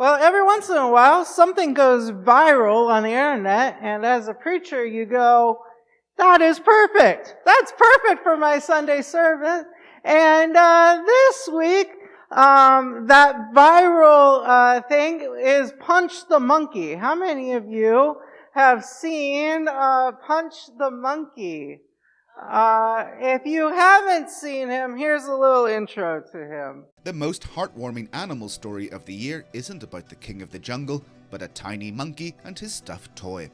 Well, every once in a while, something goes viral on the internet, and as a preacher, you go, that is perfect. That's perfect for my Sunday service. And this week, that viral thing is Punch the Monkey. How many of you have seen Punch the Monkey? If you haven't seen him, here's a little intro to him. The most heartwarming animal story of the year isn't about the king of the jungle, but a tiny monkey and his stuffed toy.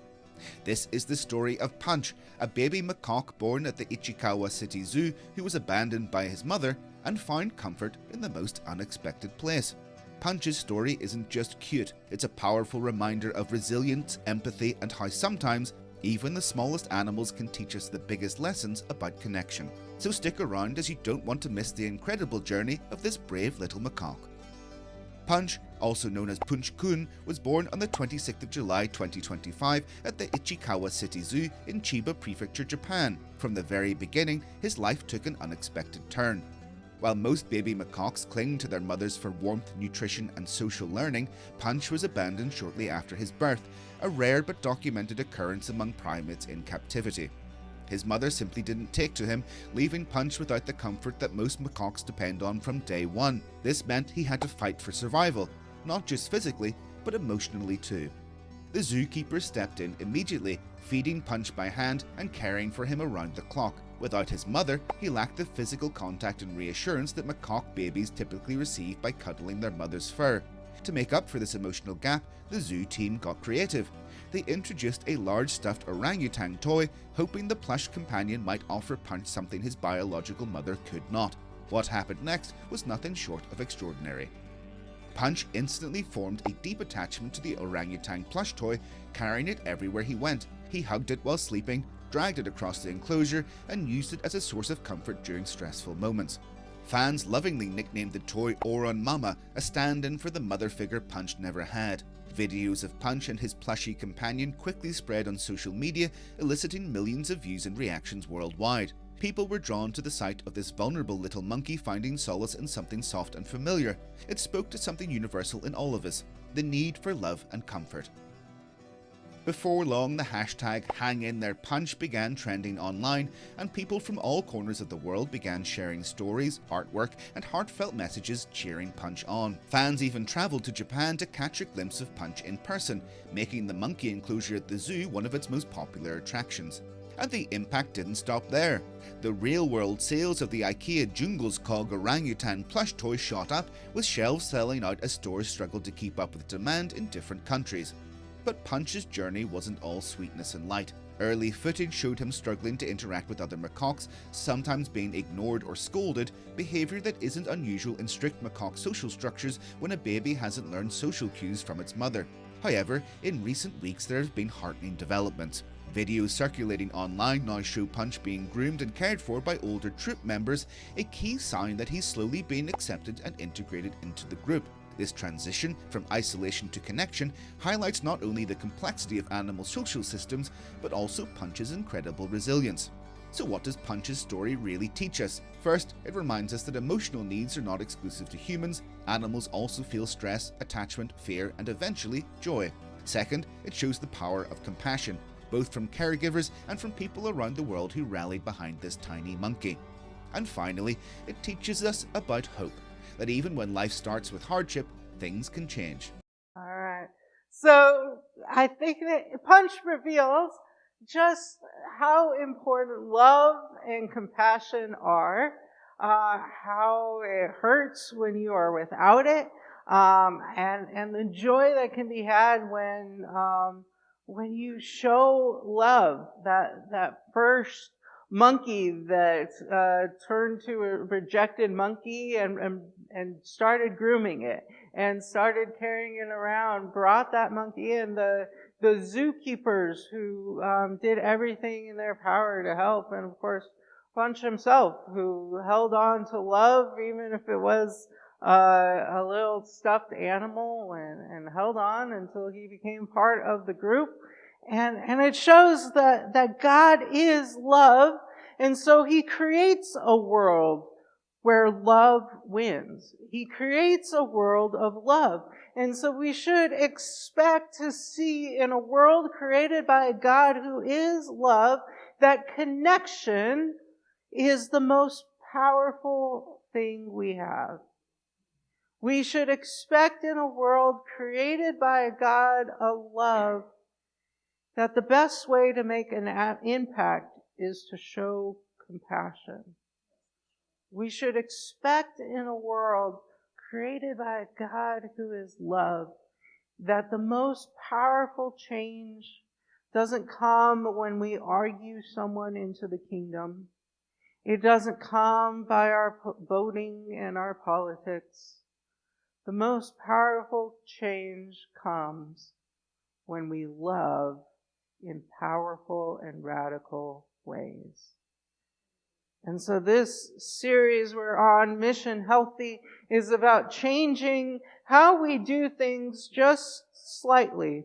This is the story of Punch, a baby macaque born at the Ichikawa City Zoo who was abandoned by his mother and found comfort in the most unexpected place. Punch's story isn't just cute, it's a powerful reminder of resilience, empathy, and how sometimes even the smallest animals can teach us the biggest lessons about connection. So stick around as you don't want to miss the incredible journey of this brave little macaque. Punch, also known as Punch-kun, was born on the 26th of July 2025 at the Ichikawa City Zoo in Chiba Prefecture, Japan. From the very beginning, his life took an unexpected turn. While most baby macaques cling to their mothers for warmth, nutrition, and social learning, Punch was abandoned shortly after his birth, a rare but documented occurrence among primates in captivity. His mother simply didn't take to him, leaving Punch without the comfort that most macaques depend on from day one. This meant he had to fight for survival, not just physically, but emotionally too. The zookeeper stepped in immediately, feeding Punch by hand and caring for him around the clock. Without his mother, he lacked the physical contact and reassurance that macaque babies typically receive by cuddling their mother's fur. To make up for this emotional gap, the zoo team got creative. They introduced a large stuffed orangutan toy, hoping the plush companion might offer Punch something his biological mother could not. What happened next was nothing short of extraordinary. Punch instantly formed a deep attachment to the orangutan plush toy, carrying it everywhere he went. He hugged it while sleeping, dragged it across the enclosure, and used it as a source of comfort during stressful moments. Fans lovingly nicknamed the toy Oran Mama, a stand-in for the mother figure Punch never had. Videos of Punch and his plushy companion quickly spread on social media, eliciting millions of views and reactions worldwide. People were drawn to the sight of this vulnerable little monkey finding solace in something soft and familiar. It spoke to something universal in all of us, the need for love and comfort. Before long, the hashtag #HangInTherePunch began trending online, and people from all corners of the world began sharing stories, artwork, and heartfelt messages cheering Punch on. Fans even travelled to Japan to catch a glimpse of Punch in person, making the monkey enclosure at the zoo one of its most popular attractions. And the impact didn't stop there. The real-world sales of the IKEA Djungelskog orangutan plush toy shot up, with shelves selling out as stores struggled to keep up with demand in different countries. But Punch's journey wasn't all sweetness and light. Early footage showed him struggling to interact with other macaques, sometimes being ignored or scolded, behaviour that isn't unusual in strict macaque social structures when a baby hasn't learned social cues from its mother. However, in recent weeks there have been heartening developments. Videos circulating online now show Punch being groomed and cared for by older troop members, a key sign that he's slowly being accepted and integrated into the group. This transition from isolation to connection highlights not only the complexity of animal social systems, but also Punch's incredible resilience. So what does Punch's story really teach us? First, it reminds us that emotional needs are not exclusive to humans. Animals also feel stress, attachment, fear, and eventually joy. Second, it shows the power of compassion, both from caregivers and from people around the world who rallied behind this tiny monkey. And finally, it teaches us about hope, that even when life starts with hardship, things can change. All right. So I think that Punch reveals just how important love and compassion are, how it hurts when you are without it, and the joy that can be had when you show love. That first monkey that turned to a rejected monkey and started grooming it and started carrying it around, brought that monkey in. The zookeepers who did everything in their power to help, and of course Punch himself, who held on to love even if it was a little stuffed animal, and held on until he became part of the group. And it shows that God is love, and so He creates a world where love wins. He creates a world of love. And so we should expect to see in a world created by a God who is love, that connection is the most powerful thing we have. We should expect in a world created by a God of love that the best way to make an impact is to show compassion. We should expect in a world created by a God who is love that the most powerful change doesn't come when we argue someone into the kingdom. It doesn't come by our voting and our politics. The most powerful change comes when we love in powerful and radical ways. And so this series we're on, Mission Healthy, is about changing how we do things just slightly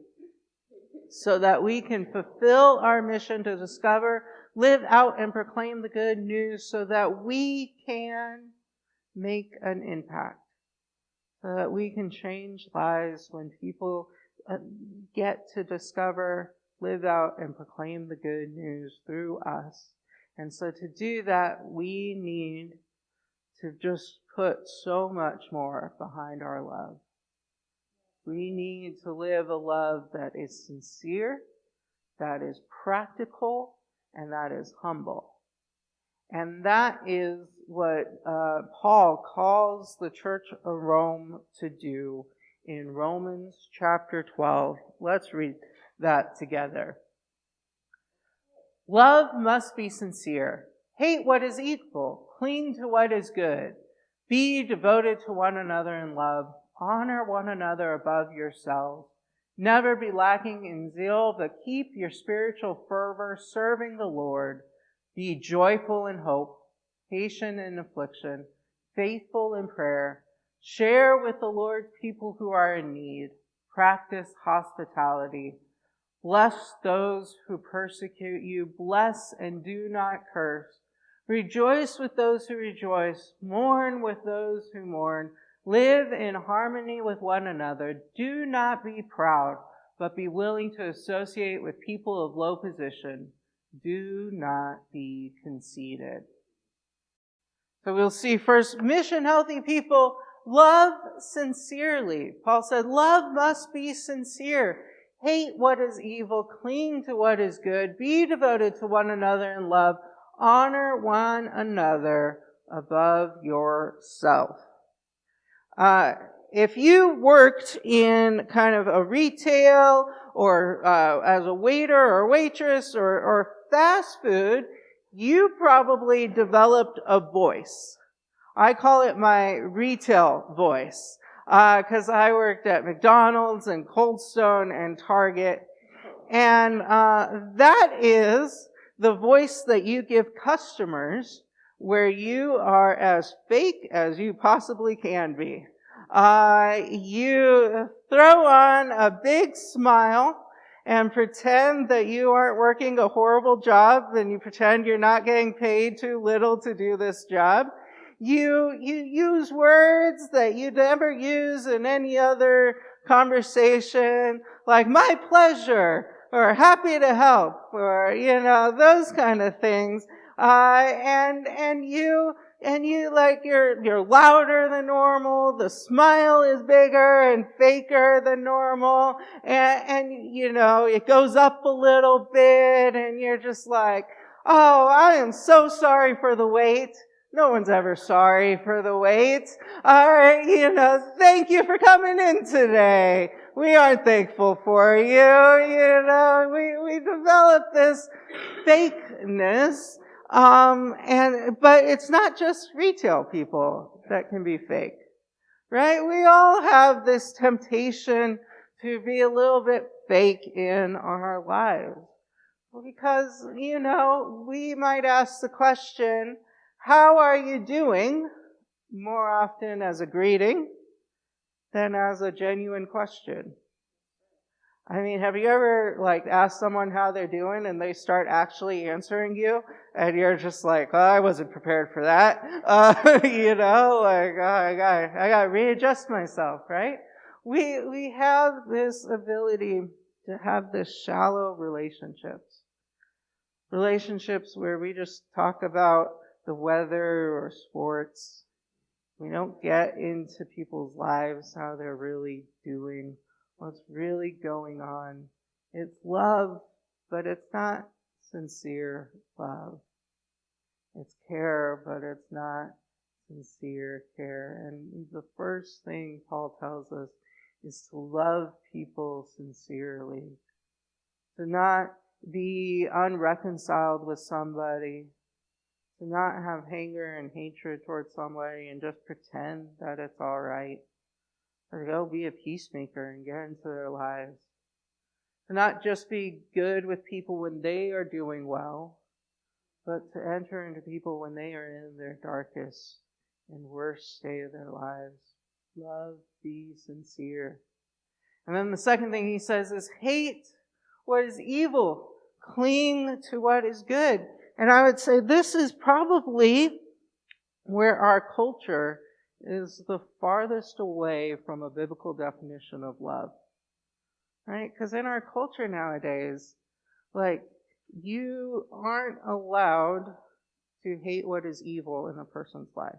so that we can fulfill our mission to discover, live out, and proclaim the good news so that we can make an impact, so that we can change lives when people get to discover, live out, and proclaim the good news through us. And so to do that, we need to just put so much more behind our love. We need to live a love that is sincere, that is practical, and that is humble. And that is what Paul calls the Church of Rome to do in Romans chapter 12. Let's read that together. Love must be sincere. Hate what is evil. Cling to what is good. Be devoted to one another in love. Honor one another above yourselves. Never be lacking in zeal, but keep your spiritual fervor serving the Lord. Be joyful in hope, patient in affliction, faithful in prayer. Share with the Lord's people who are in need. Practice hospitality. Bless those who persecute you. Bless and do not curse. Rejoice with those who rejoice. Mourn with those who mourn. Live in harmony with one another. Do not be proud, but be willing to associate with people of low position. Do not be conceited. So we'll see first, mission healthy people love sincerely. Paul said, love must be sincere. Hate what is evil, cling to what is good, be devoted to one another in love, honor one another above yourself. If you worked in kind of a retail or as a waiter or waitress or fast food, you probably developed a voice. I call it my retail voice. Because I worked at McDonald's and Cold Stone and Target. And that is the voice that you give customers where you are as fake as you possibly can be. You throw on a big smile and pretend that you aren't working a horrible job, and you pretend you're not getting paid too little to do this job. You use words that you'd never use in any other conversation, like my pleasure, or happy to help, or, those kind of things. And you like, you're louder than normal, the smile is bigger and faker than normal, and it goes up a little bit, and you're just like, oh, I am so sorry for the wait. No one's ever sorry for the wait. All right, thank you for coming in today. We aren't thankful for you. We developed this fakeness. But it's not just retail people that can be fake, right? We all have this temptation to be a little bit fake in our lives. Because, we might ask the question, how are you doing? More often as a greeting than as a genuine question. I mean, have you ever asked someone how they're doing and they start actually answering you and you're just like, oh, I wasn't prepared for that. I got to readjust myself, right? We have this ability to have this shallow relationships. Relationships where we just talk about the weather or sports. We don't get into people's lives, how they're really doing, what's really going on. It's love, but it's not sincere love. It's care, but it's not sincere care. And the first thing Paul tells us is to love people sincerely. To not be unreconciled with somebody. To not have anger and hatred towards somebody and just pretend that it's all right. Or to go be a peacemaker and get into their lives. To not just be good with people when they are doing well, but to enter into people when they are in their darkest and worst state of their lives. Love, be sincere. And then the second thing he says is hate what is evil. Cling to what is good. And I would say this is probably where our culture is the farthest away from a biblical definition of love. Right? Because in our culture nowadays, you aren't allowed to hate what is evil in a person's life.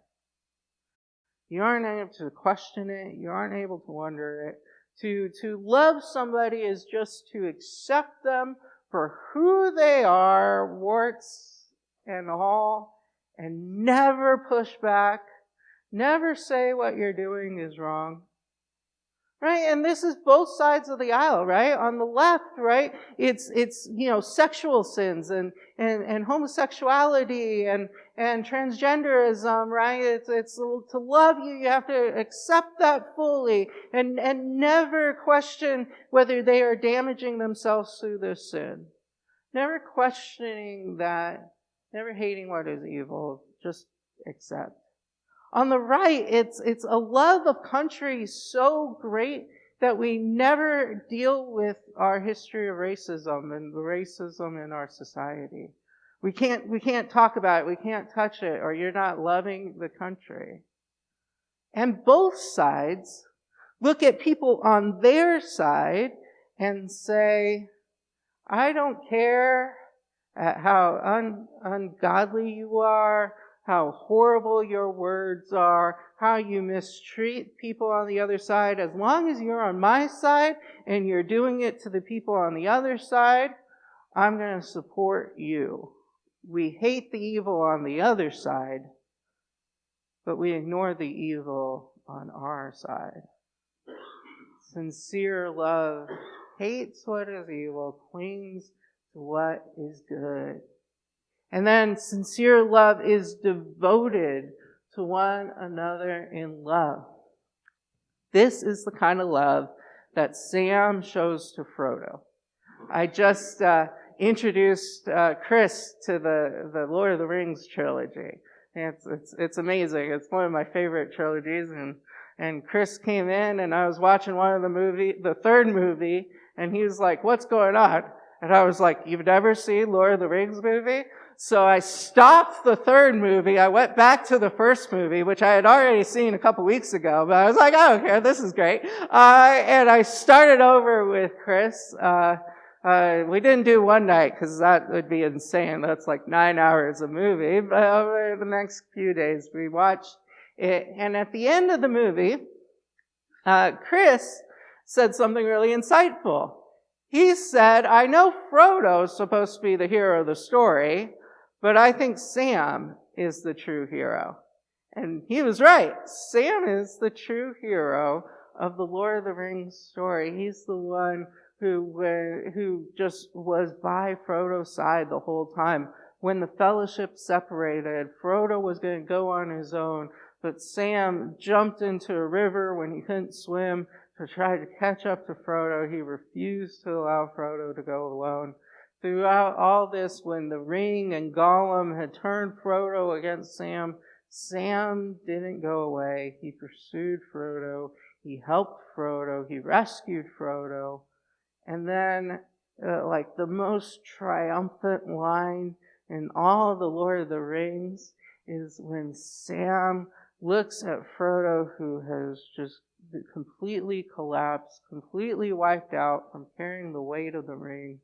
You aren't able to question it. You aren't able to wonder it. To love somebody is just to accept them for who they are, warts and all, and never push back, never say what you're doing is wrong. Right? And this is both sides of the aisle, right? On the left, right? It's sexual sins and homosexuality and transgenderism, right? It's to love you, you have to accept that fully and never question whether they are damaging themselves through this sin. Never questioning that, never hating what is evil, just accept. On the right, it's a love of country so great that we never deal with our history of racism and the racism in our society. We can't talk about it, we can't touch it, or you're not loving the country. And both sides look at people on their side and say, I don't care how ungodly you are, how horrible your words are, how you mistreat people on the other side. As long as you're on my side and you're doing it to the people on the other side, I'm going to support you. We hate the evil on the other side, but we ignore the evil on our side. Sincere love hates what is evil, clings to what is good. And then sincere love is devoted to one another in love. This is the kind of love that Sam shows to Frodo. I just introduced Chris to the Lord of the Rings trilogy. It's amazing. It's one of my favorite trilogies. And Chris came in, and I was watching the third movie, and he was like, "What's going on?" And I was like, "You've never seen Lord of the Rings movie?" So I stopped the third movie. I went back to the first movie, which I had already seen a couple weeks ago, but I was like, I don't care, this is great. And I started over with Chris. We didn't do one night, because that would be insane. That's like 9 hours of movie. But over the next few days, we watched it. And at the end of the movie, Chris said something really insightful. He said, I know Frodo's supposed to be the hero of the story, but I think Sam is the true hero. And he was right. Sam is the true hero of the Lord of the Rings story. He's the one who just was by Frodo's side the whole time. When the fellowship separated, Frodo was going to go on his own, but Sam jumped into a river when he couldn't swim to try to catch up to Frodo. He refused to allow Frodo to go alone. Throughout all this, when the ring and Gollum had turned Frodo against Sam, Sam didn't go away. He pursued Frodo. He helped Frodo. He rescued Frodo. And then, the most triumphant line in all of the Lord of the Rings is when Sam looks at Frodo, who has just completely collapsed, completely wiped out from carrying the weight of the ring,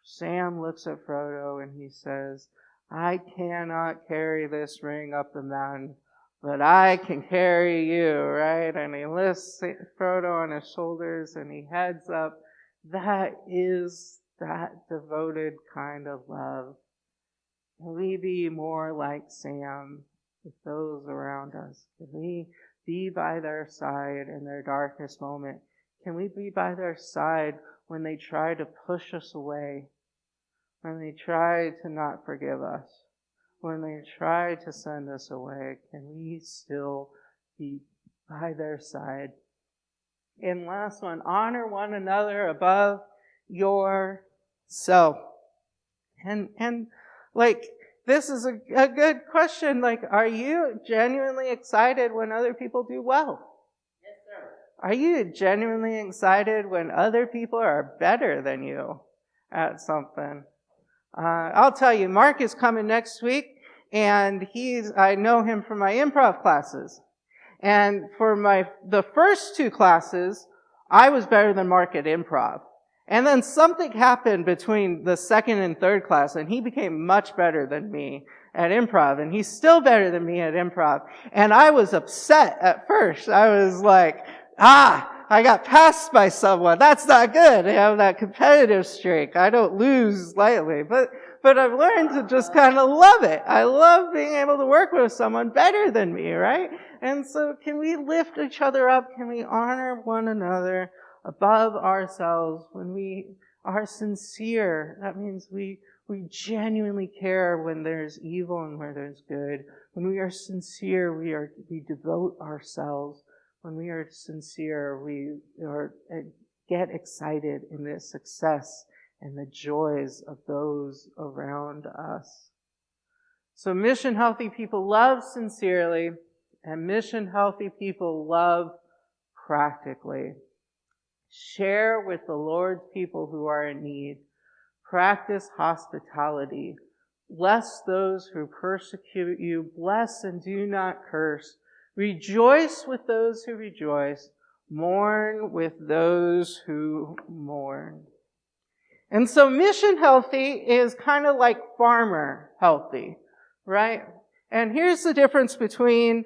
Sam looks at Frodo and he says, I cannot carry this ring up the mountain, but I can carry you, right? And he lifts Frodo on his shoulders and he heads up. That is that devoted kind of love. Can we be more like Sam with those around us? Can we be by their side in their darkest moment? Can we be by their side when they try to push us away? When they try to not forgive us? When they try to send us away? Can we still be by their side? And last one, honor one another above yourself. And like, this is a good question. Like, are you genuinely excited when other people do well? Yes, sir. Are you genuinely excited when other people are better than you at something? I'll tell you, Mark is coming next week, and I know him from my improv classes. And for the first 2 classes, I was better than Mark at improv. And then something happened between the second and third class, and he became much better than me at improv, and he's still better than me at improv. And I was upset at first. I was like, I got passed by someone. That's not good. I have that competitive streak. I don't lose lightly. But I've learned to just kind of love it. I love being able to work with someone better than me, right? And so can we lift each other up? Can we honor one another above ourselves when we are sincere? That means we genuinely care when there's evil and where there's good. When we are sincere, we devote ourselves. When we are sincere, we get excited in the success and the joys of those around us. So mission-healthy people love sincerely, and mission-healthy people love practically. Share with the Lord's people who are in need. Practice hospitality. Bless those who persecute you. Bless and do not curse. Rejoice with those who rejoice. Mourn with those who mourn. And so mission healthy is kind of like farmer healthy, right? And here's the difference between,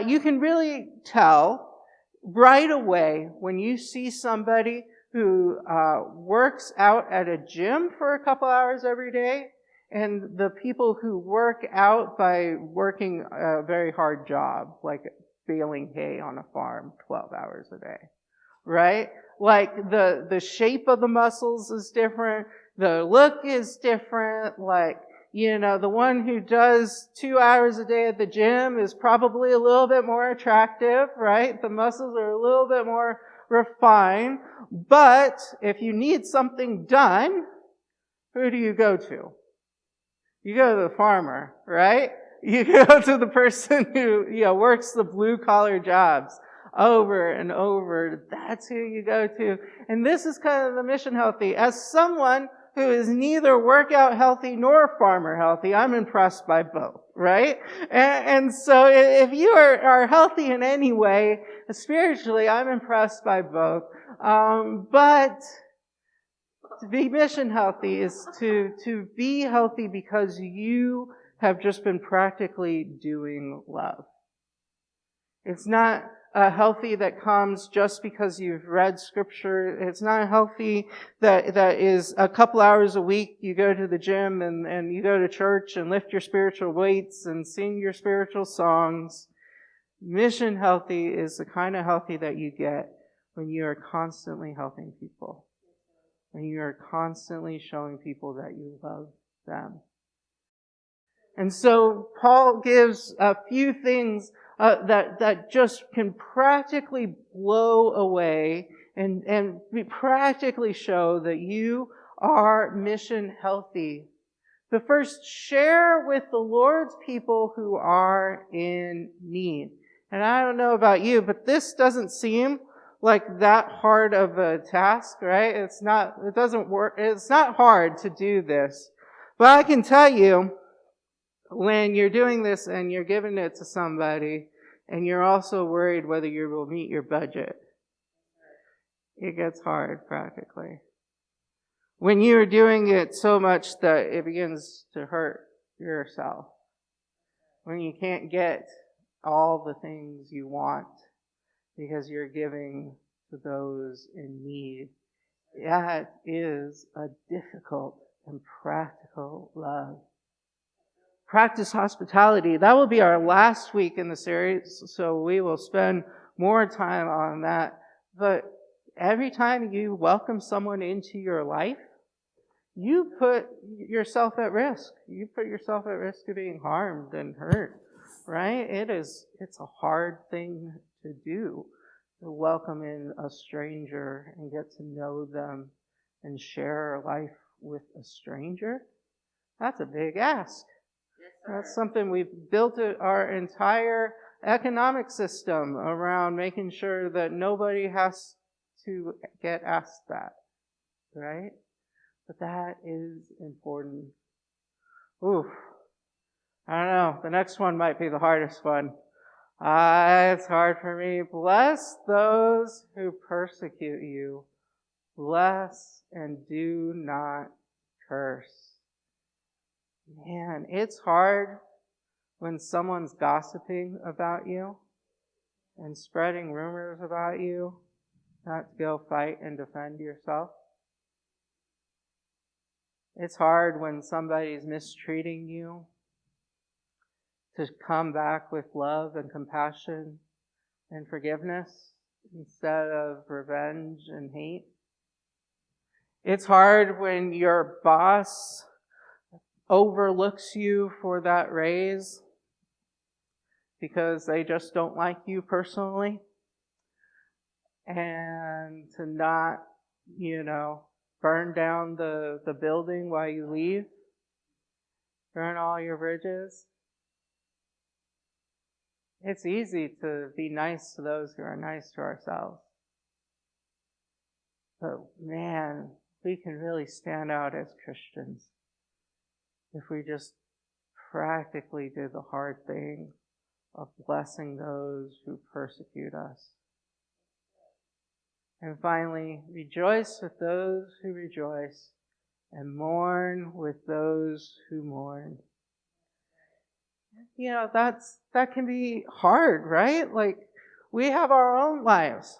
you can really tell right away when you see somebody who works out at a gym for a couple hours every day and the people who work out by working a very hard job, like baling hay on a farm 12 hours a day, right? Like the shape of the muscles is different, the look is different, like, the one who does 2 hours a day at the gym is probably a little bit more attractive, right? The muscles are a little bit more refined. But if you need something done, who do you go to? You go to the farmer, right? You go to the person who, works the blue-collar jobs over and over. That's who you go to. And this is kind of the mission healthy. As someone who is neither workout healthy nor farmer healthy, I'm impressed by both, right? And so if you are healthy in any way, spiritually, I'm impressed by both. But to be mission healthy is to be healthy because you have just been practically doing love. It's not a healthy that comes just because you've read scripture. It's not healthy that is a couple hours a week you go to the gym and you go to church and lift your spiritual weights and sing your spiritual songs. Mission healthy is the kind of healthy that you get when you are constantly helping people. When you are constantly showing people that you love them. And so Paul gives a few things that just can practically blow away and practically show that you are mission healthy. The first, share with the Lord's people who are in need. And I don't know about you, but this doesn't seem like that hard of a task, right? It doesn't work. It's not hard to do this. But I can tell you, when you're doing this and you're giving it to somebody and you're also worried whether you will meet your budget. It gets hard practically. When you're doing it so much that it begins to hurt yourself. When you can't get all the things you want because you're giving to those in need. That is a difficult and practical love. Practice hospitality. That will be our last week in the series, so we will spend more time on that. But every time you welcome someone into your life, you put yourself at risk. You put yourself at risk of being harmed and hurt, right? It's a hard thing to do, to welcome in a stranger and get to know them and share life with a stranger. That's a big ask. That's something we've built our entire economic system around, making sure that nobody has to get asked that, right? But that is important. Oof. I don't know. The next one might be the hardest one. It's hard for me. Bless those who persecute you. Bless and do not curse. Man, it's hard when someone's gossiping about you and spreading rumors about you, not to go fight and defend yourself. It's hard when somebody's mistreating you to come back with love and compassion and forgiveness instead of revenge and hate. It's hard when your boss overlooks you for that raise because they just don't like you personally, and to not, burn down the building while you leave, burn all your bridges. It's easy to be nice to those who are nice to ourselves. But man, we can really stand out as Christians if we just practically did the hard thing of blessing those who persecute us. And finally, rejoice with those who rejoice and mourn with those who mourn. That can be hard, right? Like, we have our own lives,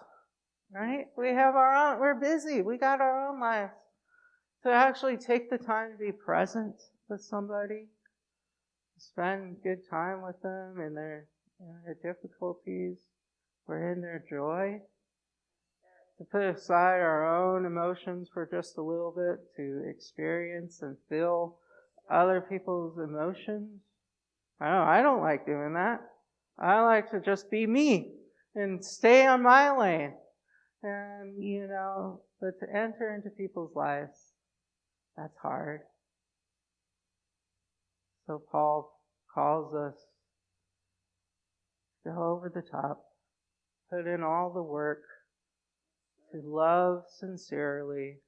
right? We're busy. We got our own lives. To actually take the time to be present with somebody, spend good time with them in their difficulties or in their joy, to put aside our own emotions for just a little bit to experience and feel other people's emotions. I don't like doing that. I like to just be me and stay on my lane. And, but to enter into people's lives, that's hard. So Paul calls us to go over the top, put in all the work, to love sincerely,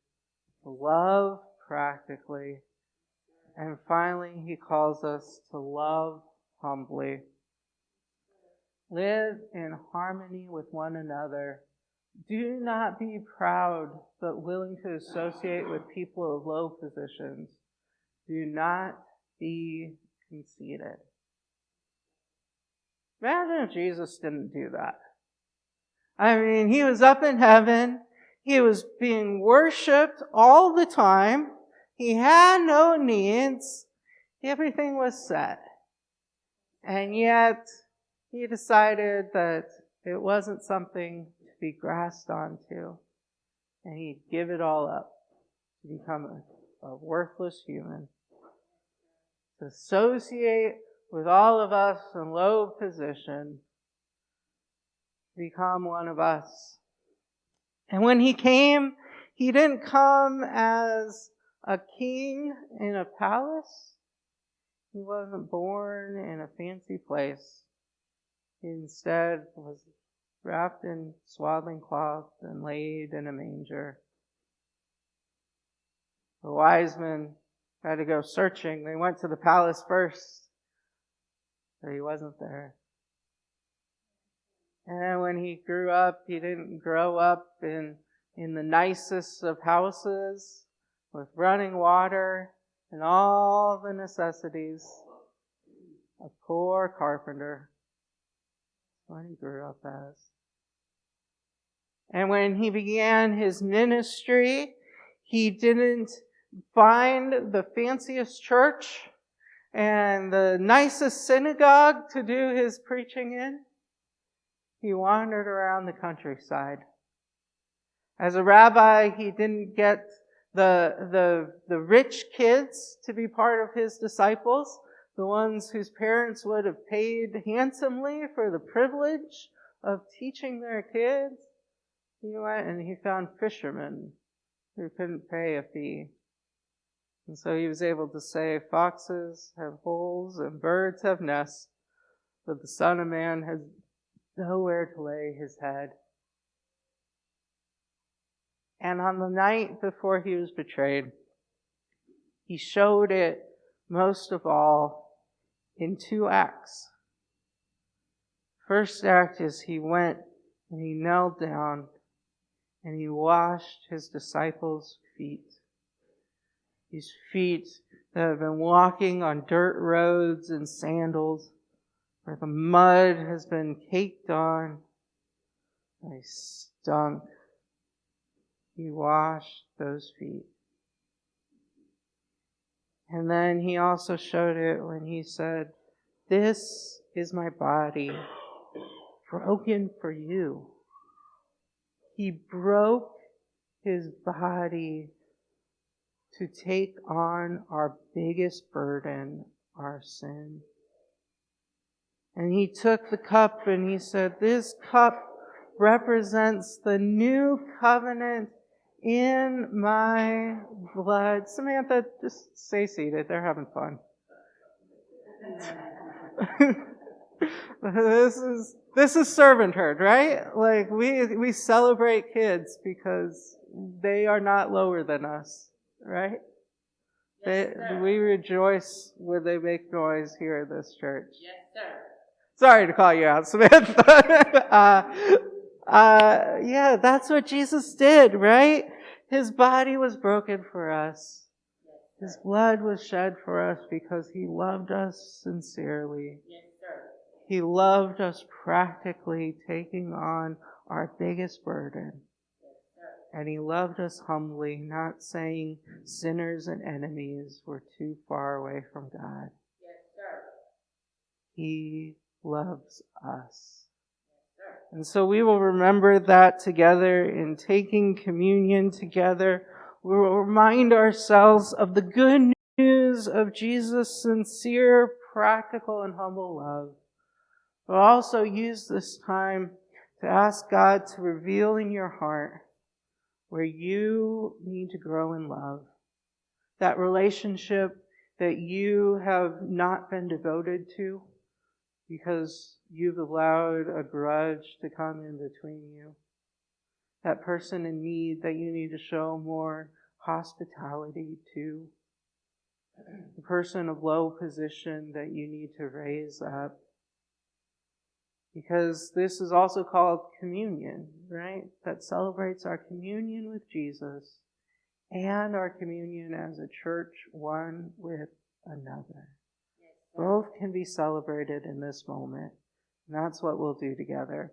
to love practically, and finally he calls us to love humbly. Live in harmony with one another. Do not be proud, but willing to associate with people of low positions. Do not be conceited. Imagine if Jesus didn't do that. I mean, he was up in heaven. He was being worshipped all the time. He had no needs. Everything was set. And yet, he decided that it wasn't something to be grasped onto. And he'd give it all up to become a worthless human. To associate with all of us in low position, become one of us. And when he came, he didn't come as a king in a palace. He wasn't born in a fancy place. He instead was wrapped in swaddling cloth and laid in a manger. The wise men had to go searching. They went to the palace first, but he wasn't there. And when he grew up, he didn't grow up in the nicest of houses with running water and all the necessities. A poor carpenter. That's what he grew up as. And when he began his ministry, he didn't find the fanciest church and the nicest synagogue to do his preaching in. He wandered around the countryside. As a rabbi, he didn't get the rich kids to be part of his disciples, the ones whose parents would have paid handsomely for the privilege of teaching their kids. He went and he found fishermen who couldn't pay a fee. And so he was able to say, foxes have holes and birds have nests, but the Son of Man has nowhere to lay his head. And on the night before he was betrayed, he showed it most of all in 2 acts. First act is he went and he knelt down and he washed his disciples' feet. These feet that have been walking on dirt roads and sandals, where the mud has been caked on. They stunk. He washed those feet. And then he also showed it when he said, "This is my body, broken for you." He broke his body to take on our biggest burden, our sin. And he took the cup and he said, "This cup represents the new covenant in my blood." Samantha, just stay seated. They're having fun. This is servanthood, right? Like we celebrate kids because they are not lower than us, right? Yes, We rejoice when they make noise here in this church. Yes, sir. Sorry to call you out, Samantha. Yeah, that's what Jesus did, right? His body was broken for us. His blood was shed for us because he loved us sincerely. Yes, sir. He loved us practically, taking on our biggest burden. Yes, sir. And he loved us humbly, not saying sinners and enemies were too far away from God. Yes, sir. He loves us. Yes, sir. And so we will remember that together in taking communion together. We will remind ourselves of the good news of Jesus' sincere, practical, and humble love. We'll also use this time to ask God to reveal in your heart where you need to grow in love. That relationship that you have not been devoted to because you've allowed a grudge to come in between you. That person in need that you need to show more hospitality to. The person of low position that you need to raise up. Because this is also called communion, right? That celebrates our communion with Jesus and our communion as a church, one with another. Both can be celebrated in this moment. And that's what we'll do together.